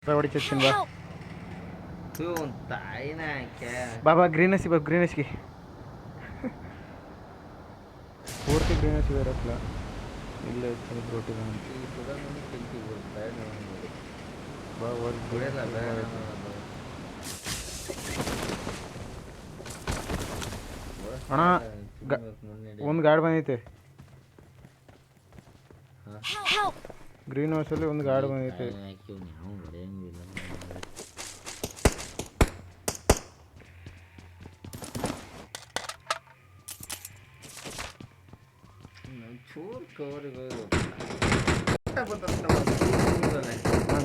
ಹೊಡಿತೀನಿ ಬಾ ತಾಯಿನ ಬಾಬಾ ಗ್ರೀನಸಿ ಬಾ ಗ್ರೀನಸ್ಗೆ ಪೂರ್ತಿ ಗ್ರೀನಸ್ ಇರತ್ತಲ್ಲ ಇಲ್ಲ ರೋಟಿ ಬಾ ಅಣ್ಣ ಒಂದು ಗಾಡಿ ಬಂದೈತೆ ಗ್ರೀನ್ ಹೌಸಲ್ಲಿ ಒಂದು ಗಾಡಿ ಬಂದೈತೆ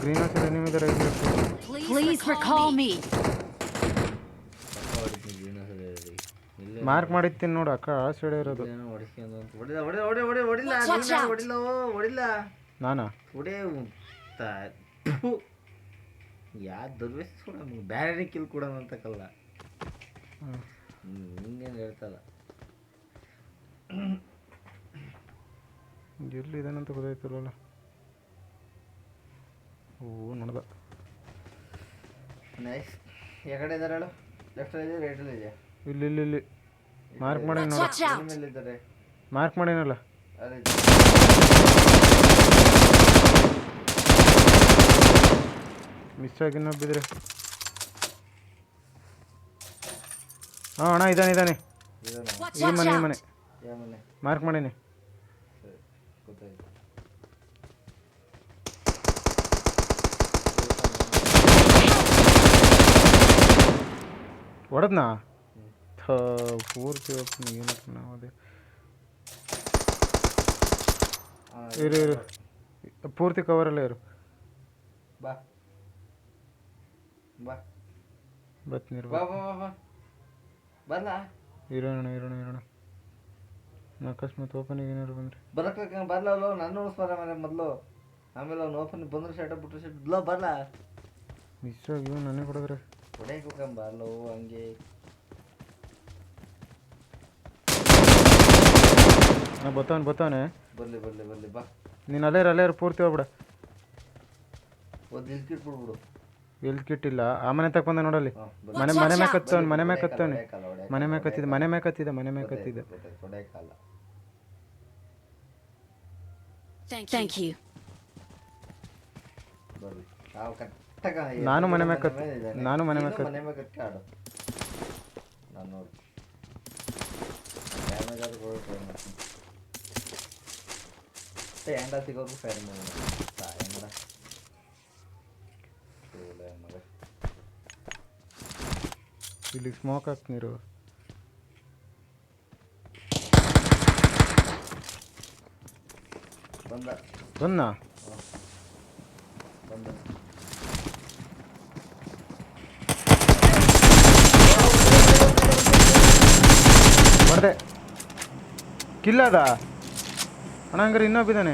ಗ್ರೀನ್ ಹೌಸಲ್ಲಿ ನಿಮ್ಮಿದ್ದಾರೆ ಮಾರ್ಕ್ ಮಾಡಿರ್ತೀನಿ ನೋಡು ಅಕ್ಕ ಆ ಸೈಡ್ ಇರೋದು ನಾನಾ ಬ್ಯಾರೆ ಕಿಲ್ ಕೊಡೋಣ ಅಂತಕ್ಕಲ್ಲ ಹಿಂಗೇನು ಹೇಳ್ತಲ್ಲ ಎಲ್ಲಿದ್ದಾನಂತ ಗೊತ್ತಾಯ್ತಿರಲ್ಲ ಓ ನೋಡ್ದ ನೈಸ್ ಯಾಕಡೆ ಇದ್ದಾರೆ ಹೇಳು ಲೆಫ್ಟಲ್ಲಿ ಇದೆಯಾ ರೈಟಲ್ಲಿ ಇದೆಯಾ ಇಲ್ಲಿ ಇಲ್ಲಿ ಇಲ್ಲಿ ಮಾರ್ಕ್ ಮಾಡಿ ಮೇಲಿದ್ದಾರೆ ಮಾರ್ಕ್ ಮಾಡೇನಲ್ಲ ಅದೇ ಮಿಸ್ ಆಗಿ ಬಿದ್ರೆ ಹಾಂ ಅಣ್ಣ ಇದ್ದಾನೆ ಈ ಮನೆ ಮಾರ್ಕ್ ಮಾಡೀನಿ ಹೊಡೆದ್ನಾ ಪೂರ್ತಿ ಏನಪ್ಪ ನಾವು ಅದೇ ಇರು ಪೂರ್ತಿ ಕವರಲ್ಲೇ ಇರು ಬಾ ಬಾ ಬತ್ನೀರು ಬರಲ್ಲ ಇರೋಣ ಅಕಸ್ಮಾತ್ ಓಪನಿಗೆ ಏನಾರು ಬಂದ್ರೆ ಬರಕ್ಕೆ ಬರಲ್ಲ ನನ್ನ ಉಳಿಸ್ಬಾರ ಮೇಲೆ ಮೊದಲು ಆಮೇಲೆ ಅವ್ನು ಓಪನ್ ಬಂದ್ರೆ ಶರ್ಟ್ ಬಿಟ್ರೆ ಶರ್ಟ್ ಇಲ್ಲ ಬರಲ್ಲ ಮಿಸ್ ಆಗಿ ನನಗೆ ಕೊಡಿದ್ರೆ ಹೊಡೆಯಕ್ಕೆ ಹೋಗಂಬಲ್ಲ ಹಂಗೆ ಬತ್ತವನೆ ಬರ್ಲಿ ಬಾ ನೀನು ಅಲ್ಲೇ ಪೂರ್ತಿ ಹೋಗ್ಬಿಡ ಒಂದು ಇಲ್ಕಿಟ್ಬಿಡ್ಬಿಡು ಎಲ್ಲಿ ಕಿಟ್ಟಿಲ್ಲ ಆ ಮನೆ ತಕೊಂಡ ನೋಡಲ್ಲಿ ಮನೆ ಮ್ಯಾಗ ಕತ್ತವನೆ ಮನೆ ಮ್ಯಾಗ ಕತ್ತಿದ ನಾನು ಮನೆ ಮ್ಯಾಗ ಕಟ್ಟಿ ಆಡು ನಾನು ನೋಡಿ ಡ್ಯಾಮೇಜ್ ಆದ್ರೂ ಟ್ರೈ ಮಾಡ್ತೀನಿ ಎಂಡ ಸಿಗೋದು ಫೇರ್ ಎಂಡ ಇಲ್ಲಿ ಸ್ಮೋಕ್ ಹಾಕ್ತೀರು ಬಂದ ಹೊಡೆದೆ ಕಿಲ್ಲದ ಅಣ್ಣ ಹಂಗಾರೆ ಇನ್ನೊಬ್ಬಿದ್ದಾನೆ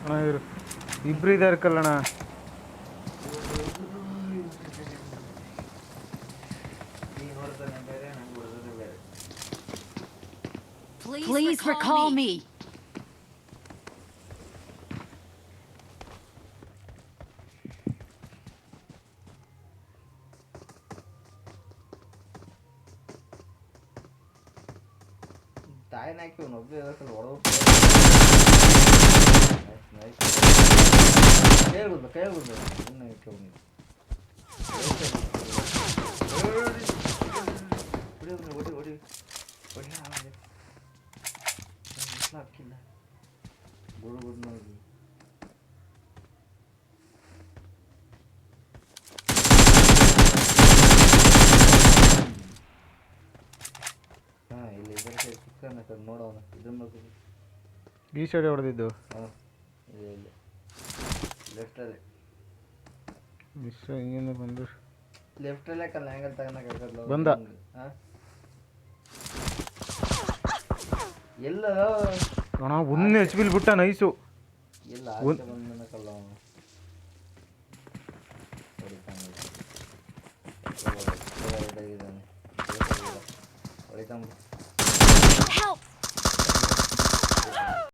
ಅಣ್ಣ ಇವರು ಇಬ್ರು ಇದ್ದಾರೆ ಕಲ್ಲಣ್ಣ Please recall me. ತಾಯಿನ ಹಾಕಿ ಒಬ್ಬೇ ಹೊಡೆದು ಕೈ ಬಿಡ್ದು ಇನ್ನು ಇಟ್ಟು ಹೊಡಿ ಹಾಕಿಲ್ಲ ಗುಡು ನೋಡಿ ಇಲ್ಲಿ ಇದರ ಚಿಕ್ಕನ ಸರ್ ನೋಡೋಣ ಇದ್ರ ಈ ಸೈಡ್ ಹೊಡೆದಿದ್ದು ಇಲ್ಲಿ ಲೆಫ್ಟಲ್ಲಿ ಮಿಸ್ ಹಿಂಗಿಂದ ಬಂದು ಲೆಫ್ಟಲ್ಲೇ ಕಲ್ಲ ಹ್ಯಾಂಗಲ್ ತಗೋಣ ಬಂದ ಎಲ್ಲ ಅಣ್ಣ ಒಂದು ಎಚ್ ಬಿಲ್ ಬಿಟ್ಟ ನೈಸು ಎಲ್ಲ ಬಂದ ಕಲ್ಲ ಆಯ್ತಾ Help!